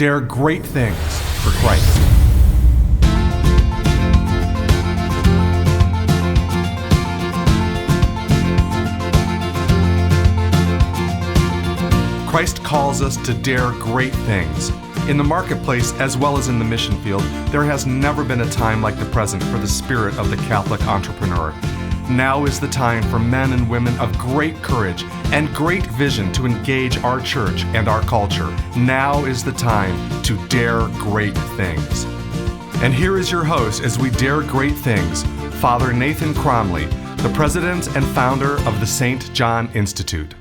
Dare great things for Christ. Christ calls us to dare great things. In the marketplace, as well as in the mission field, there has never been a time like the present for the spirit of the Catholic entrepreneur. Now is the time for men and women of great courage and great vision to engage our church and our culture. Now is the time to dare great things. And here is your host as we dare great things, Father Nathan Cromley, the president and founder of the St. John Institute.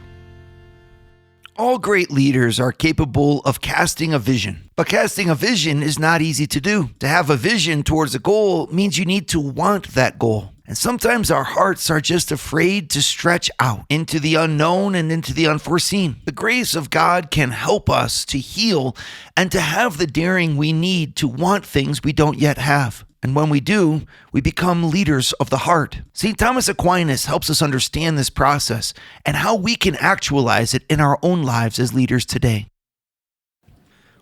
All great leaders are capable of casting a vision, but casting a vision is not easy to do. To have a vision towards a goal means you need to want that goal. And sometimes our hearts are just afraid to stretch out into the unknown and into the unforeseen. The grace of God can help us to heal and to have the daring we need to want things we don't yet have. And when we do, we become leaders of the heart. St. Thomas Aquinas helps us understand this process and how we can actualize it in our own lives as leaders today.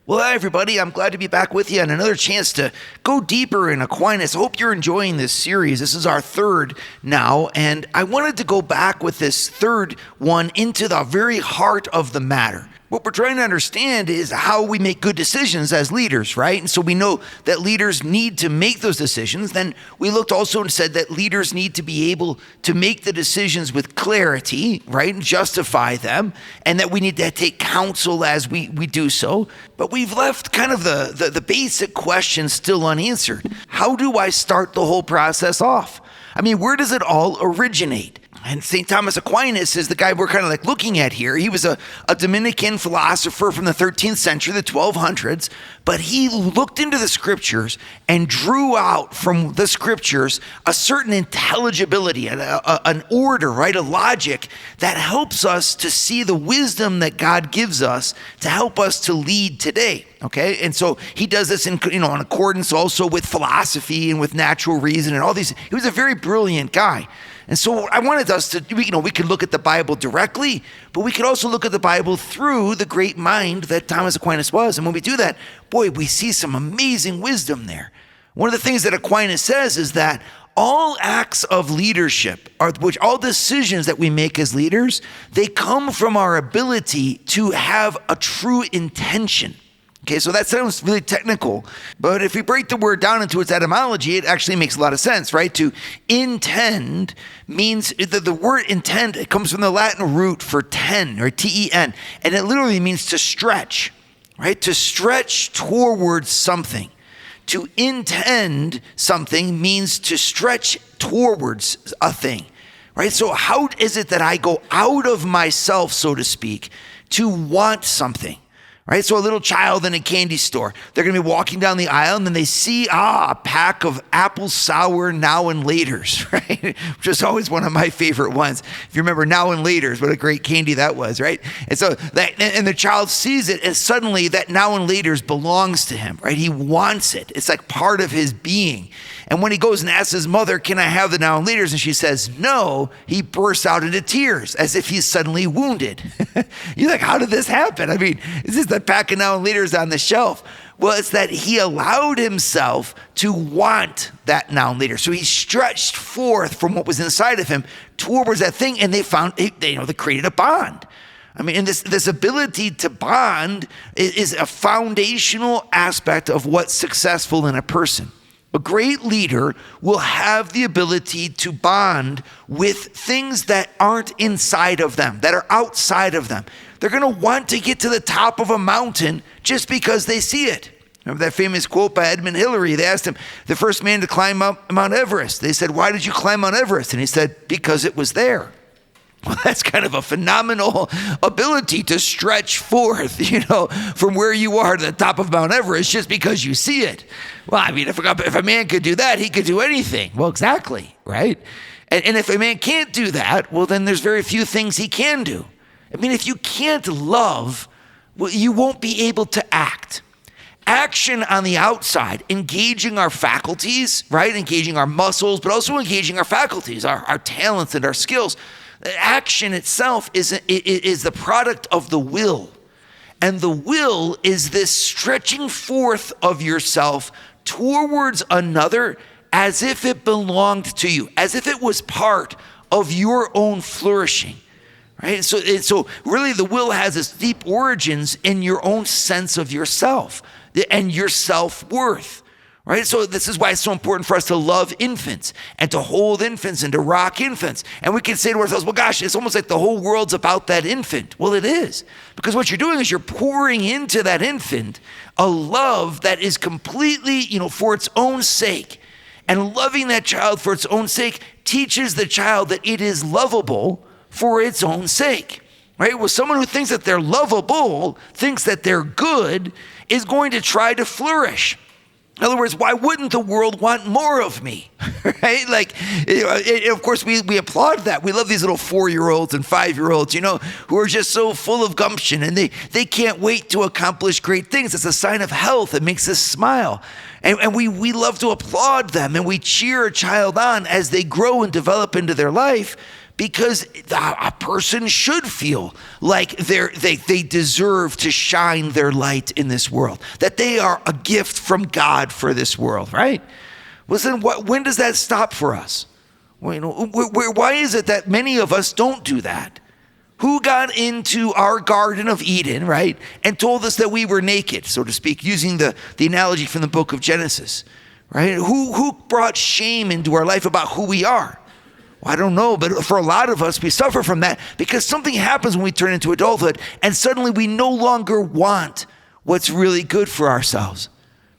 Well, hi, everybody. I'm glad to be back with you and another chance to go deeper in Aquinas. I hope you're enjoying this series. This is our third now, and I wanted to go back with this third one into the very heart of the matter. What we're trying to understand is how we make good decisions as leaders, right? And so we know that leaders need to make those decisions. Then we looked also and said that leaders need to be able to make the decisions with clarity, right? And justify them. And that we need to take counsel as we do so. But we've left kind of the basic question still unanswered. How do I start the whole process off? I mean, where does it all originate? And St. Thomas Aquinas is the guy we're kind of like looking at here. He was a Dominican philosopher from the 13th century, the 1200s, but he looked into the scriptures and drew out from the scriptures a certain intelligibility, an order, right? A logic that helps us to see the wisdom that God gives us to help us to lead today. Okay, and so he does this in accordance also with philosophy and with natural reason and all these. He was a very brilliant guy. And so I wanted us to, we could look at the Bible directly, but we could also look at the Bible through the great mind that Thomas Aquinas was. And when we do that, boy, we see some amazing wisdom there. One of the things that Aquinas says is that all acts of leadership, which all decisions that we make as leaders, they come from our ability to have a true intention. Okay, so that sounds really technical, but if we break the word down into its etymology, it actually makes a lot of sense, right? To intend means, the word intend, it comes from the Latin root for ten, or T-E-N, and it literally means to stretch, right? To stretch towards something. To intend something means to stretch towards a thing, right? So how is it that I go out of myself, so to speak, to want something? Right, so a little child in a candy store, they're going to be walking down the aisle and then they see a pack of apple sour now and laters, right? Which is always one of my favorite ones. If you remember now and laters, what a great candy that was, right? And so and the child sees it and suddenly that now and laters belongs to him, right? He wants it. It's like part of his being. And when he goes and asks his mother, can I have the now and laters? And she says, no, he bursts out into tears as if he's suddenly wounded. You're like, how did this happen? I mean, is this the pack of now and laters on the shelf? Well, it's that he allowed himself to want that now and later. So he stretched forth from what was inside of him towards that thing, and they created a bond. I mean, and this ability to bond is a foundational aspect of what's successful in a person. A great leader will have the ability to bond with things that aren't inside of them, that are outside of them. They're going to want to get to the top of a mountain just because they see it. Remember that famous quote by Edmund Hillary? They asked him, the first man to climb up Mount Everest. They said, why did you climb Mount Everest? And he said, because it was there. Well, that's kind of a phenomenal ability to stretch forth, from where you are to the top of Mount Everest just because you see it. Well, I mean, if a man could do that, he could do anything. Well, exactly, right? And if a man can't do that, well, then there's very few things he can do. I mean, if you can't love, well, you won't be able to act. Action on the outside, engaging our faculties, right? Engaging our muscles, but also engaging our faculties, our talents and our skills. Action itself is the product of the will. And the will is this stretching forth of yourself towards another as if it belonged to you, as if it was part of your own flourishing, right? So really the will has its deep origins in your own sense of yourself and your self-worth, right? So this is why it's so important for us to love infants and to hold infants and to rock infants. And we can say to ourselves, well, gosh, it's almost like the whole world's about that infant. Well, it is, because what you're doing is you're pouring into that infant a love that is completely, for its own sake. And loving that child for its own sake teaches the child that it is lovable for its own sake, right? Well, someone who thinks that they're lovable, thinks that they're good, is going to try to flourish. In other words, why wouldn't the world want more of me, right? Of course, we applaud that. We love these little 4-year-olds and 5-year-olds, who are just so full of gumption, and they can't wait to accomplish great things. It's a sign of health. It makes us smile. And we love to applaud them, and we cheer a child on as they grow and develop into their life, because a person should feel like they deserve to shine their light in this world, that they are a gift from God for this world, right? Listen, when does that stop for us? Why is it that many of us don't do that? Who got into our Garden of Eden, right, and told us that we were naked, so to speak, using the analogy from the book of Genesis, right? Who brought shame into our life about who we are? Well, I don't know, but for a lot of us, we suffer from that because something happens when we turn into adulthood, and suddenly we no longer want what's really good for ourselves.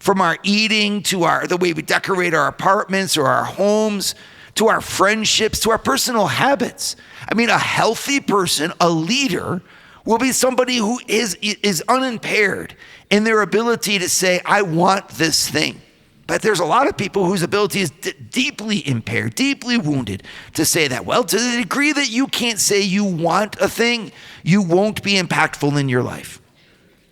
From our eating to the way we decorate our apartments or our homes, to our friendships, to our personal habits. I mean, a healthy person, a leader, will be somebody who is unimpaired in their ability to say, I want this thing. But there's a lot of people whose ability is deeply impaired, deeply wounded to say that. Well, to the degree that you can't say you want a thing, you won't be impactful in your life.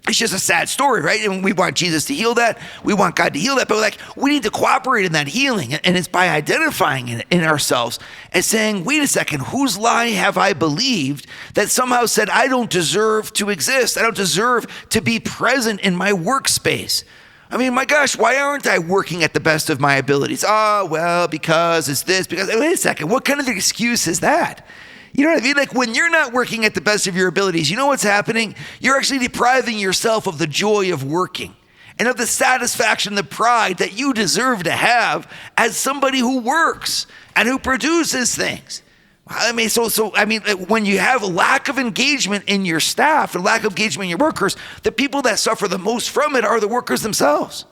It's just a sad story, right? And we want Jesus to heal that. We want God to heal that. But we need to cooperate in that healing. And it's by identifying it in ourselves and saying, wait a second, whose lie have I believed that somehow said I don't deserve to exist? I don't deserve to be present in my workspace. I mean, my gosh, why aren't I working at the best of my abilities? Oh, well, because it's this, because, wait a second, what kind of excuse is that? You know what I mean? When you're not working at the best of your abilities, you know what's happening? You're actually depriving yourself of the joy of working and of the satisfaction, the pride that you deserve to have as somebody who works and who produces things. I mean, when you have a lack of engagement in your staff, a lack of engagement in your workers, the people that suffer the most from it are the workers themselves.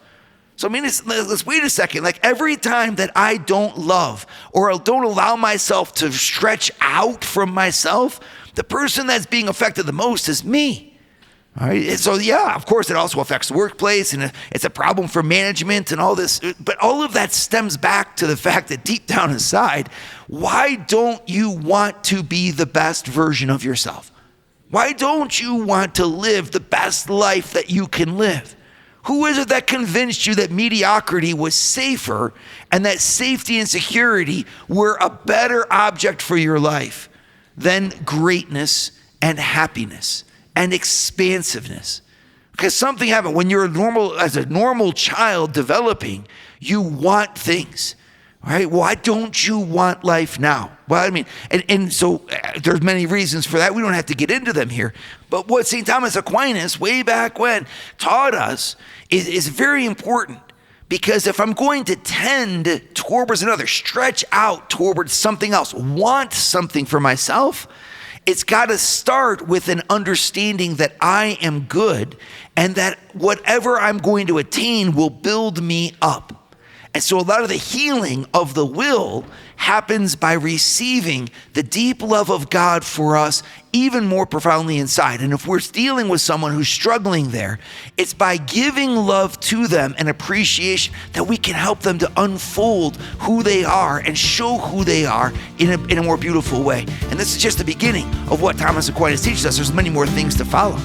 So, let's wait a second. Every time that I don't love or don't allow myself to stretch out from myself, the person that's being affected the most is me. All right. So, yeah, of course, it also affects the workplace, and it's a problem for management and all this. But all of that stems back to the fact that deep down inside, why don't you want to be the best version of yourself? Why don't you want to live the best life that you can live? Who is it that convinced you that mediocrity was safer and that safety and security were a better object for your life than greatness and happiness and expansiveness? Because something happened when you're as a normal child developing, you want things, right? Why don't you want life now? Well, so there's many reasons for that. We don't have to get into them here. But what St. Thomas Aquinas, way back when, taught us is very important. Because if I'm going to tend towards another, stretch out towards something else, want something for myself, it's got to start with an understanding that I am good and that whatever I'm going to attain will build me up. And so a lot of the healing of the will happens by receiving the deep love of God for us even more profoundly inside. And if we're dealing with someone who's struggling there, it's by giving love to them and appreciation that we can help them to unfold who they are and show who they are in a more beautiful way. And this is just the beginning of what Thomas Aquinas teaches us. There's many more things to follow.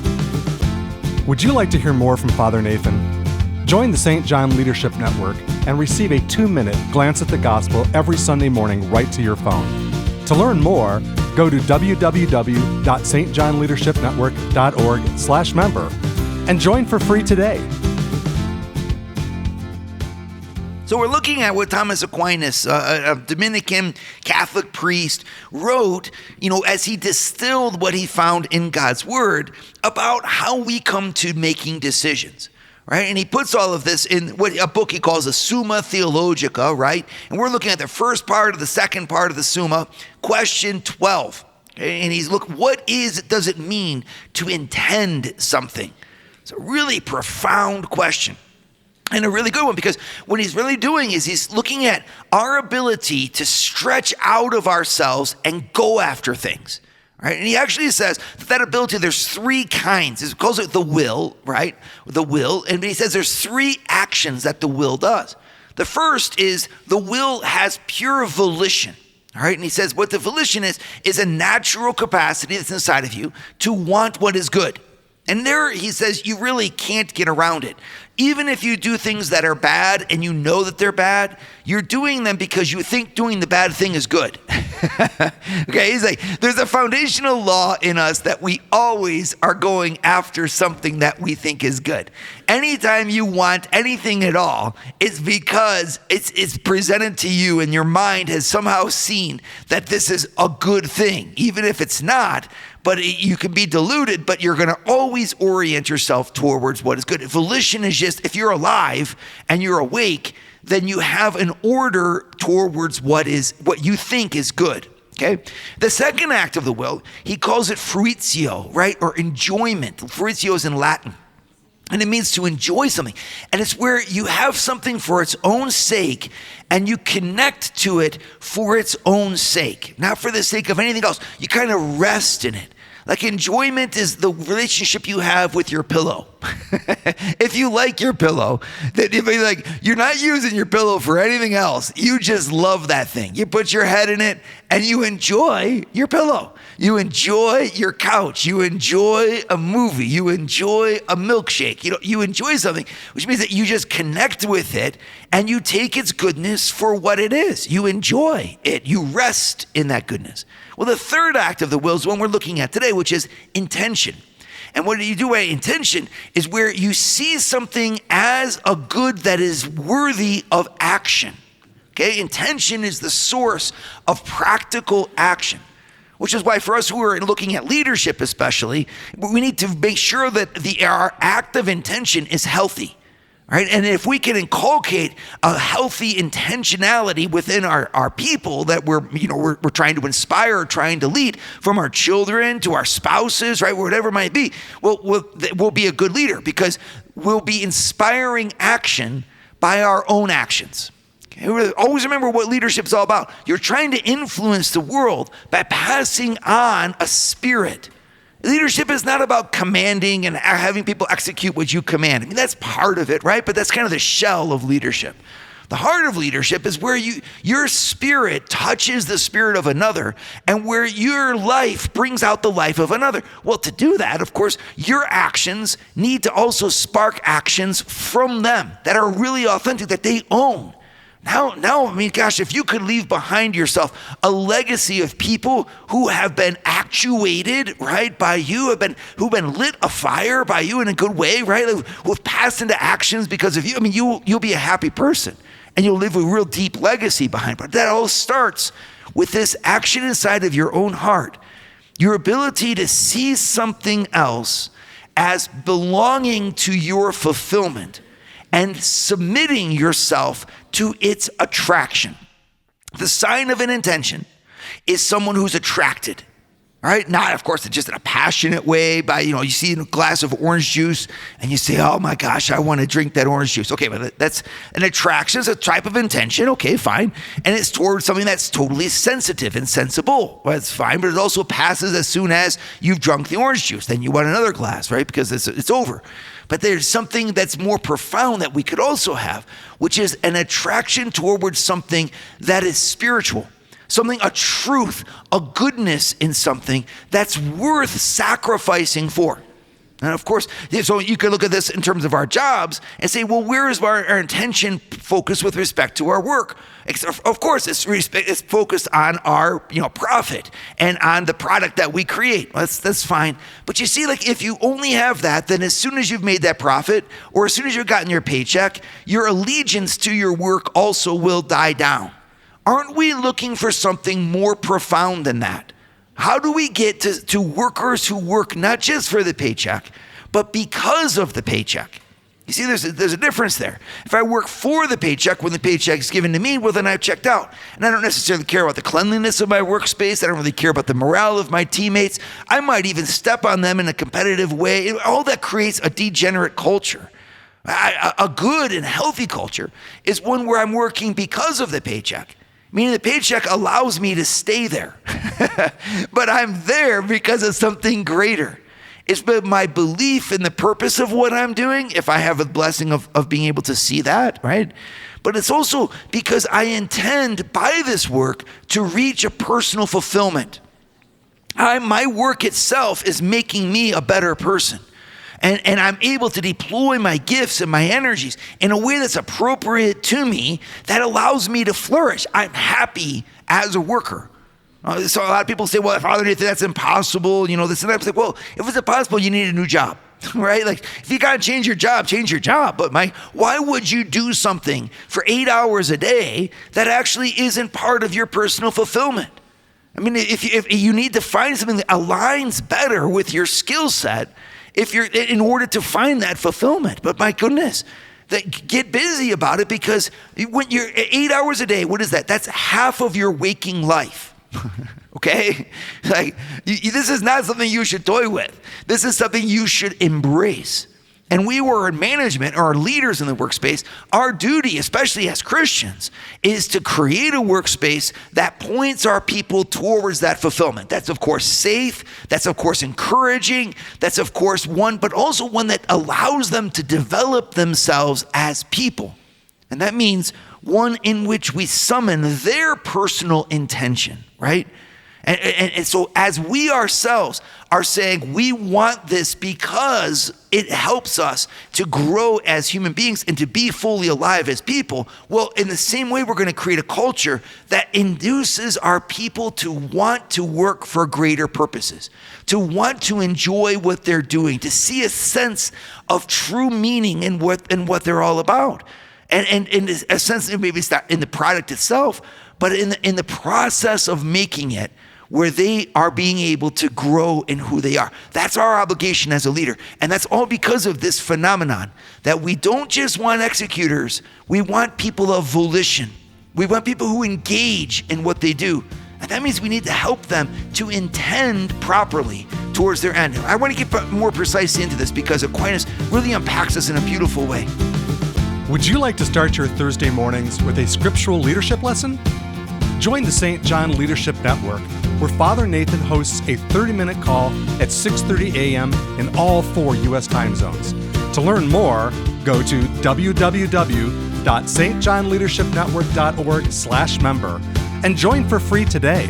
Would you like to hear more from Father Nathan? Join the St. John Leadership Network and receive a 2-minute glance at the gospel every Sunday morning right to your phone. To learn more, go to www.stjohnleadershipnetwork.org/member and join for free today. So we're looking at what Thomas Aquinas, a Dominican Catholic priest, wrote, as he distilled what he found in God's word about how we come to making decisions, right? And he puts all of this in a book he calls a Summa Theologica, right? And we're looking at the first part of the second part of the Summa, question 12. Okay? And he's what does it mean to intend something? It's a really profound question. And a really good one, because what he's really doing is he's looking at our ability to stretch out of ourselves and go after things, right? And he actually says that ability, there's three kinds. He calls it the will, right? The will. And he says there's three actions that the will does. The first is the will has pure volition, all right? And he says what the volition is a natural capacity that's inside of you to want what is good. And there, he says, you really can't get around it. Even if you do things that are bad and you know that they're bad, you're doing them because you think doing the bad thing is good. Okay, he's like, there's a foundational law in us that we always are going after something that we think is good. Anytime you want anything at all, it's because it's presented to you and your mind has somehow seen that this is a good thing, even if it's not. But you can be deluded, but you're going to always orient yourself towards what is good. Volition is just, if you're alive and you're awake, then you have an order towards what you think is good. Okay. The second act of the will, he calls it fruitio, right? Or enjoyment. Fruitio is in Latin. And it means to enjoy something. And it's where you have something for its own sake and you connect to it for its own sake, not for the sake of anything else. You kind of rest in it. Like enjoyment is the relationship you have with your pillow. If you like your pillow, you're not using your pillow for anything else. You just love that thing. You put your head in it and you enjoy your pillow. You enjoy your couch. You enjoy a movie. You enjoy a milkshake. You enjoy something, which means that you just connect with it and you take its goodness for what it is. You enjoy it. You rest in that goodness. Well, the third act of the will is one we're looking at today, which is intention. And what you do by intention is where you see something as a good that is worthy of action. Okay, intention is the source of practical action, which is why for us who are looking at leadership especially, we need to make sure that our act of intention is healthy. Right? And if we can inculcate a healthy intentionality within our people that we're trying to inspire, or trying to lead, from our children to our spouses, right, whatever it might be, we'll be a good leader because we'll be inspiring action by our own actions. Okay? Always remember what leadership is all about. You're trying to influence the world by passing on a spirit. Leadership is not about commanding and having people execute what you command. I mean, that's part of it, right? But that's kind of the shell of leadership. The heart of leadership is where your spirit touches the spirit of another and where your life brings out the life of another. Well, to do that, of course, your actions need to also spark actions from them that are really authentic, that they own. Now, I mean, gosh, if you could leave behind yourself a legacy of people who have been actuated, right, by you, who've been lit afire by you in a good way, right, who have passed into actions because of you, I mean, you'll be a happy person and you'll live a real deep legacy behind. But that all starts with this action inside of your own heart, your ability to see something else as belonging to your fulfillment and submitting yourself to its attraction. The sign of an intention is someone who's attracted, right? Not, of course, just in a passionate way by, you see a glass of orange juice and you say, oh my gosh, I want to drink that orange juice. Okay, but that's an attraction. It's a type of intention. Okay, fine. And it's towards something that's totally sensitive and sensible. Well, that's fine, but it also passes as soon as you've drunk the orange juice. Then you want another glass, right? Because it's over. But there's something that's more profound that we could also have, which is an attraction towards something that is spiritual, a truth, a goodness in something that's worth sacrificing for. And of course, so you could look at this in terms of our jobs and say, well, where is our intention focused with respect to our work? Of course, it's focused on our profit and on the product that we create. That's fine. But you see, like if you only have that, then as soon as you've made that profit or as soon as you've gotten your paycheck, your allegiance to your work also will die down. Aren't we looking for something more profound than that? How do we get to workers who work not just for the paycheck, but because of the paycheck? You see, there's a difference there. If I work for the paycheck when the paycheck is given to me, well, then I've checked out. And I don't necessarily care about the cleanliness of my workspace. I don't really care about the morale of my teammates. I might even step on them in a competitive way. All that creates a degenerate culture. A good and healthy culture is one where I'm working because of the paycheck. Meaning the paycheck allows me to stay there. But I'm there because of something greater. It's my belief in the purpose of what I'm doing, if I have the blessing of being able to see that, right? But it's also because I intend by this work to reach a personal fulfillment. My work itself is making me a better person. And I'm able to deploy my gifts and my energies in a way that's appropriate to me that allows me to flourish. I'm happy as a worker. So a lot of people say, well, Father Nathan, that's impossible. This and that. It's like, well, if it's impossible, you need a new job, right? Like if you got to change your job, change your job. But why would you do something for 8 hours a day that actually isn't part of your personal fulfillment? I mean, if you need to find something that aligns better with your skill set, in order to find that fulfillment. But my goodness, get busy about it, because when you're 8 hours a day, what is that? That's half of your waking life. Okay? Like this is not something you should toy with. This is something you should embrace. And we were in management or leaders in the workspace. Our duty, especially as Christians, is to create a workspace that points our people towards that fulfillment. That's of course safe. That's of course encouraging. That's of course but also one that allows them to develop themselves as people. And that means one in which we summon their personal intention, right? And so as we ourselves are saying we want this because it helps us to grow as human beings and to be fully alive as people, well, in the same way, we're going to create a culture that induces our people to want to work for greater purposes, to want to enjoy what they're doing, to see a sense of true meaning in what they're all about. And in a sense, maybe it's not in the product itself, but in the process of making it, where they are being able to grow in who they are. That's our obligation as a leader. And that's all because of this phenomenon that we don't just want executors, we want people of volition. We want people who engage in what they do. And that means we need to help them to intend properly towards their end. I want to get more precisely into this because Aquinas really unpacks this in a beautiful way. Would you like to start your Thursday mornings with a scriptural leadership lesson? Join the St. John Leadership Network, where Father Nathan hosts a 30-minute call at 6:30 a.m. in all 4 U.S. time zones. To learn more, go to www.stjohnleadershipnetwork.org/member and join for free today.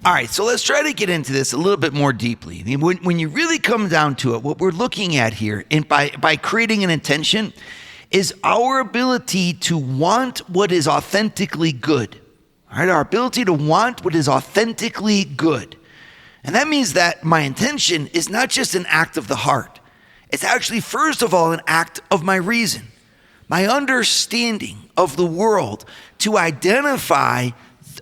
All right, so let's try to get into this a little bit more deeply. I mean, when you really come down to it, what we're looking at here, and by creating an intention, is our ability to want what is authentically good. All right, our ability to want what is authentically good. And that means that my intention is not just an act of the heart. It's actually, first of all, an act of my reason, my understanding of the world, to identify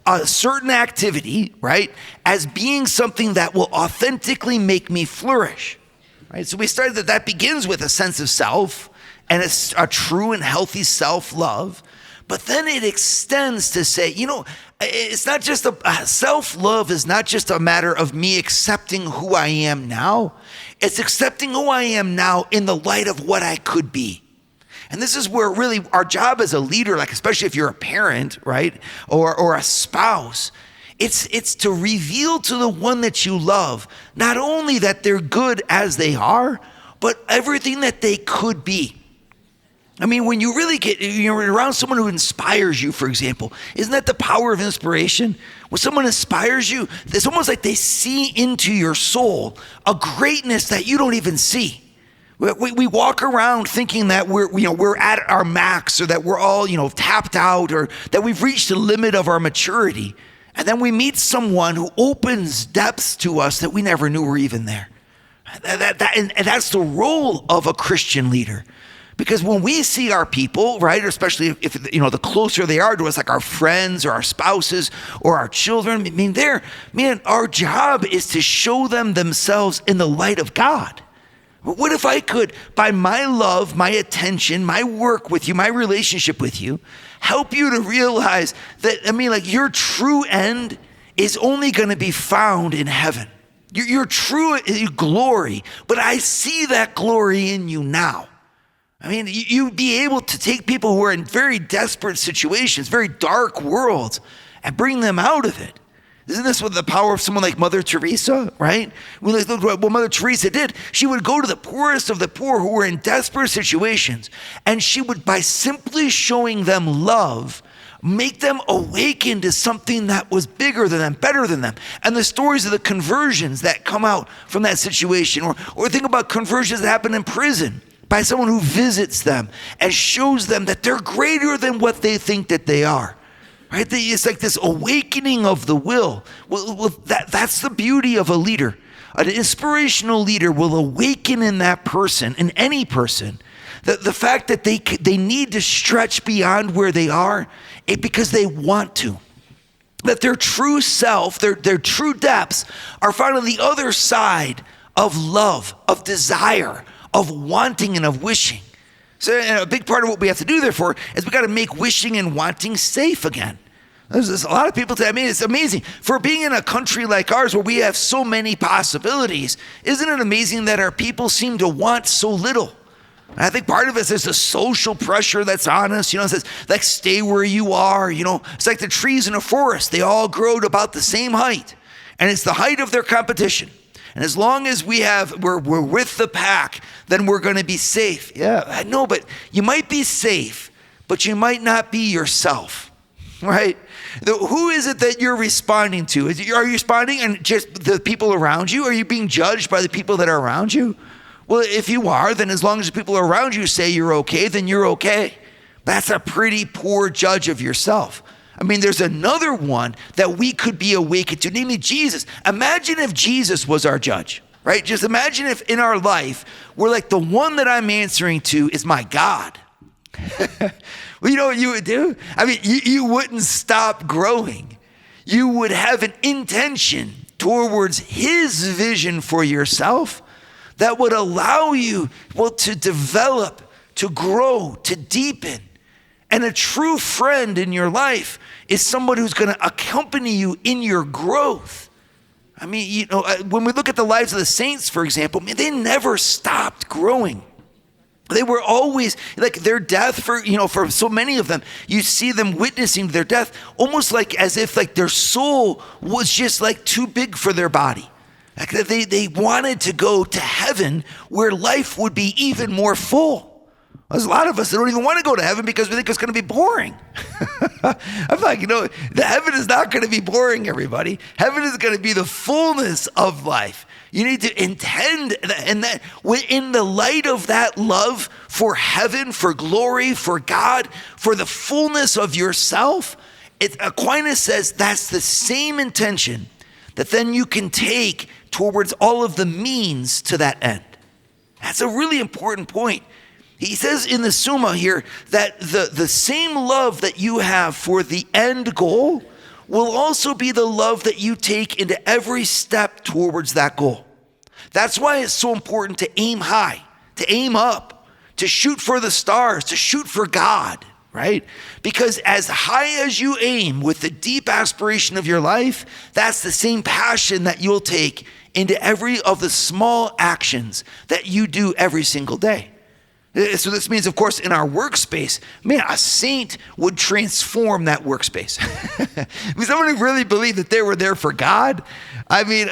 a certain activity, right, as being something that will authentically make me flourish. Right? So we started that begins with a sense of self, and a true and healthy self-love. But then it extends to say, it's not just self-love is not just a matter of me accepting who I am now. It's accepting who I am now in the light of what I could be. And this is where really our job as a leader, like especially if you're a parent, right, or a spouse, it's to reveal to the one that you love, not only that they're good as they are, but everything that they could be. I mean, when you really you're around someone who inspires you, for example, isn't that the power of inspiration? When someone inspires you, it's almost like they see into your soul a greatness that you don't even see. We walk around thinking that we're at our max, or that we're all, tapped out, or that we've reached the limit of our maturity. And then we meet someone who opens depths to us that we never knew were even there. And that's the role of a Christian leader. Because when we see our people, right, especially if the closer they are to us, like our friends or our spouses or our children, our job is to show them themselves in the light of God. What if I could, by my love, my attention, my work with you, my relationship with you, help you to realize that, your true end is only going to be found in heaven. Your true glory, but I see that glory in you now. You'd be able to take people who are in very desperate situations, very dark worlds, and bring them out of it. Isn't this what the power of someone like Mother Teresa, right? Look at what Mother Teresa did. She would go to the poorest of the poor who were in desperate situations, and she would, by simply showing them love, make them awaken to something that was bigger than them, better than them. And the stories of the conversions that come out from that situation, or think about conversions that happen in prison, by someone who visits them and shows them that they're greater than what they think that they are. Right? It's like this awakening of the will. Well, that's the beauty of a leader. An inspirational leader will awaken in that person, in any person, the fact that they need to stretch beyond where they are because they want to. That their true self, their true depths are found on the other side of love, of desire, of wanting and of wishing. So a big part of what we have to do, therefore, is we got to make wishing and wanting safe again. There's a lot of people today. It's amazing. For being in a country like ours where we have so many possibilities, isn't it amazing that our people seem to want so little? And I think part of it is the social pressure that's on us. It says, like, stay where you are. It's like the trees in a forest. They all grow to about the same height. And it's the height of their competition. And as long as we're with the pack, then we're going to be safe. Yeah, I know, but you might be safe, but you might not be yourself, right? Who is it that you're responding to? Are you responding and just the people around you? Are you being judged by the people that are around you? Well, if you are, then as long as the people around you say you're okay, then you're okay. That's a pretty poor judge of yourself. There's another one that we could be awakened to, namely Jesus. Imagine if Jesus was our judge, right? Just imagine if in our life, we're like, the one that I'm answering to is my God. Well, you know what you would do? You wouldn't stop growing. You would have an intention towards his vision for yourself that would allow you, to develop, to grow, to deepen. And a true friend in your life is somebody who's going to accompany you in your growth. When we look at the lives of the saints, for example, they never stopped growing. They were always, like, their death, for so many of them, you see them witnessing their death almost like as if like their soul was just like too big for their body. Like they wanted to go to heaven where life would be even more full. There's a lot of us that don't even want to go to heaven because we think it's going to be boring. I'm like, the heaven is not going to be boring, everybody. Heaven is going to be the fullness of life. You need to intend, and that in the light of that love for heaven, for glory, for God, for the fullness of yourself, Aquinas says that's the same intention that then you can take towards all of the means to that end. That's a really important point. He says in the Summa here that the same love that you have for the end goal will also be the love that you take into every step towards that goal. That's why it's so important to aim high, to aim up, to shoot for the stars, to shoot for God, right? Because as high as you aim with the deep aspiration of your life, that's the same passion that you'll take into every of the small actions that you do every single day. So this means, of course, in our workspace, a saint would transform that workspace. Someone who really believed that they were there for God,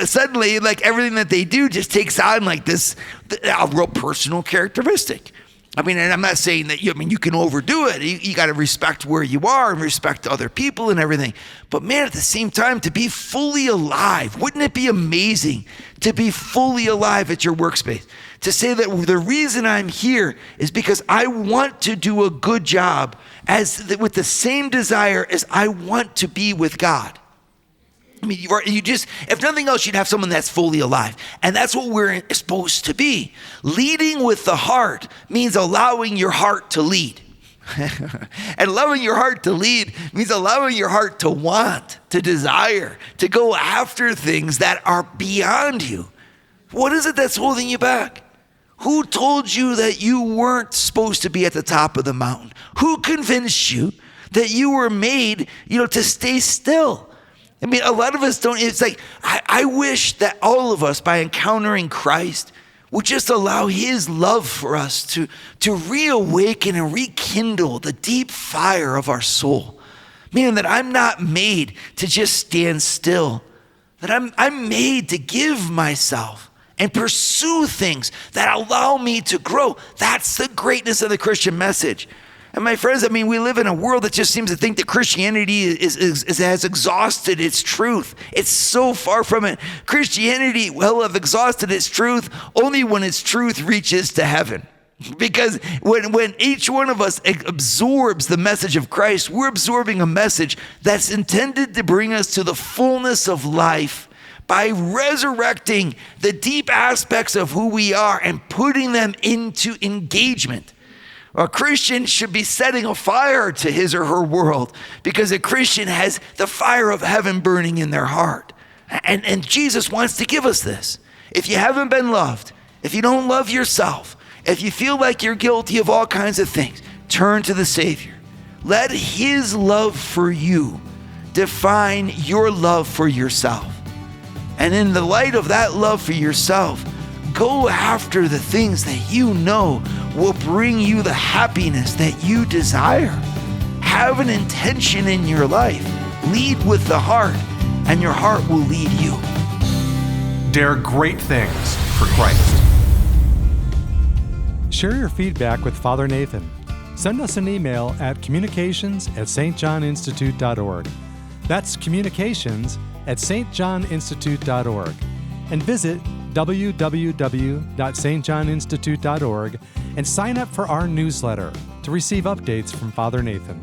suddenly, like, everything that they do just takes on like this, a real personal characteristic. I mean, and I'm not saying that you can overdo it. You got to respect where you are and respect other people and everything. But man, at the same time, to be fully alive, wouldn't it be amazing to be fully alive at your workspace? To say that the reason I'm here is because I want to do a good job with the same desire as I want to be with God. I mean, if nothing else, you'd have someone that's fully alive. And that's what we're supposed to be. Leading with the heart means allowing your heart to lead. And allowing your heart to lead means allowing your heart to want, to desire, to go after things that are beyond you. What is it that's holding you back? Who told you that you weren't supposed to be at the top of the mountain? Who convinced you that you were made, to stay still? I mean, a lot of us don't. It's like, I wish that all of us, by encountering Christ, would just allow his love for us to reawaken and rekindle the deep fire of our soul. Meaning that I'm not made to just stand still. That I'm made to give myself and pursue things that allow me to grow. That's the greatness of the Christian message. And my friends, we live in a world that just seems to think that Christianity has exhausted its truth. It's so far from it. Christianity will have exhausted its truth only when its truth reaches to heaven. Because when each one of us absorbs the message of Christ, we're absorbing a message that's intended to bring us to the fullness of life by resurrecting the deep aspects of who we are and putting them into engagement. A Christian should be setting a fire to his or her world because a Christian has the fire of heaven burning in their heart. And Jesus wants to give us this. If you haven't been loved, if you don't love yourself, if you feel like you're guilty of all kinds of things, turn to the Savior. Let his love for you define your love for yourself. And in the light of that love for yourself, go after the things that you know will bring you the happiness that you desire. Have an intention in your life. Lead with the heart, and your heart will lead you. Dare great things for Christ. Share your feedback with Father Nathan. Send us an email at communications@stjohninstitute.org. That's communications@stjohninstitute.org. And visit www.stjohninstitute.org and sign up for our newsletter to receive updates from Father Nathan.